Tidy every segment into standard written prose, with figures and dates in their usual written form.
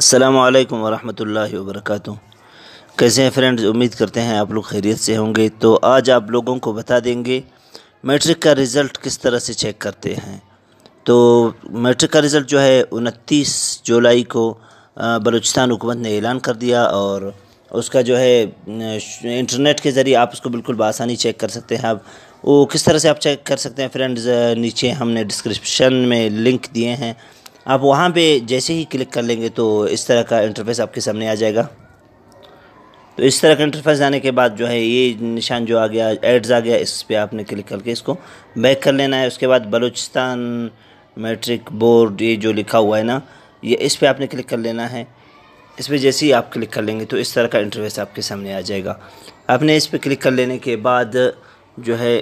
अस्सलामु अलैकुम वरहमतुल्लाहि वबरकातुहू। कैसे हैं फ्रेंड्स, उम्मीद करते हैं आप लोग खैरियत से होंगे। तो आज आप लोगों को बता देंगे मैट्रिक का रिज़ल्ट किस तरह से चेक करते हैं। तो मैट्रिक का रिज़ल्ट जो है 29 जुलाई को बलूचिस्तान हुकूमत ने ऐलान कर दिया और उसका जो है इंटरनेट के ज़रिए आप उसको बिल्कुल बआसानी चेक कर सकते हैं। आप वो किस तरह से आप चेक कर सकते हैं फ्रेंड्स, नीचे हमने डिस्क्रिप्शन में लिंक दिए हैं। आप वहाँ पे जैसे ही क्लिक कर लेंगे तो इस तरह का इंटरफेस आपके सामने आ जाएगा। तो इस तरह का इंटरफेस आने के बाद जो है ये निशान जो आ गया, एड्स आ गया, इस पे आपने क्लिक करके इसको बैक कर लेना है। उसके बाद बलूचिस्तान मैट्रिक बोर्ड ये जो लिखा हुआ है ना, ये इस पे आपने क्लिक कर लेना है। इस पर जैसे ही आप क्लिक कर लेंगे तो इस तरह का इंटरफेस आपके सामने आ जाएगा। आपने इस पर क्लिक कर लेने के बाद जो है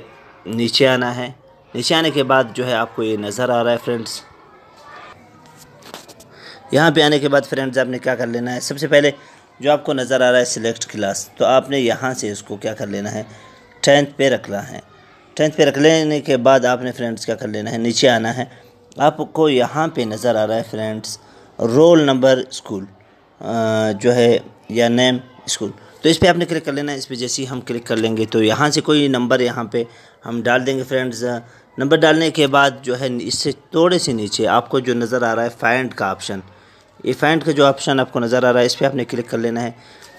नीचे आना है। नीचे आने के बाद जो है आपको ये नज़र आ रहा है फ्रेंड्स। यहाँ पे आने के बाद फ्रेंड्स आपने क्या कर लेना है, सबसे पहले जो आपको नज़र आ रहा है सिलेक्ट क्लास, तो आपने यहाँ से इसको क्या कर लेना है, 10th पे रखना है। 10th पे रख लेने के बाद आपने फ्रेंड्स क्या कर लेना है, नीचे आना है। आपको यहाँ पे नज़र आ रहा है फ्रेंड्स रोल नंबर स्कूल जो है या नेम स्कूल, तो इस पर आपने क्लिक कर लेना है। इस पर जैसे ही हम क्लिक कर लेंगे तो यहाँ से कोई नंबर यहाँ पे हम डाल देंगे फ्रेंड्स। नंबर डालने के बाद जो है इससे थोड़े से नीचे आपको जो नज़र आ रहा है फाइंड का ऑप्शन, ये फाइंड का जो ऑप्शन आपको नज़र आ रहा है, इस पर आपने क्लिक कर लेना है।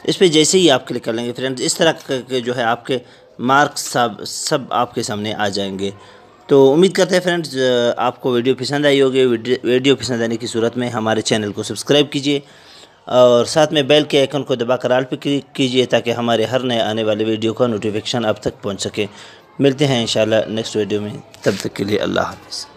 इस पर जैसे ही आप क्लिक कर लेंगे फ्रेंड्स इस तरह के जो है आपके मार्क्स सब आपके सामने आ जाएंगे। तो उम्मीद करते हैं फ्रेंड्स आपको वीडियो पसंद आई होगी। वीडियो पसंद आने की सूरत में हमारे चैनल को सब्सक्राइब कीजिए और साथ में बेल के आइकन को दबाकर ऑल पे क्लिक कीजिए ताकि हमारे हर नए आने वाले वीडियो का नोटिफिकेशन आप तक पहुंच सके। मिलते हैं इंशाल्लाह नेक्स्ट वीडियो में, तब तक के लिए अल्लाह हाफ़िज़।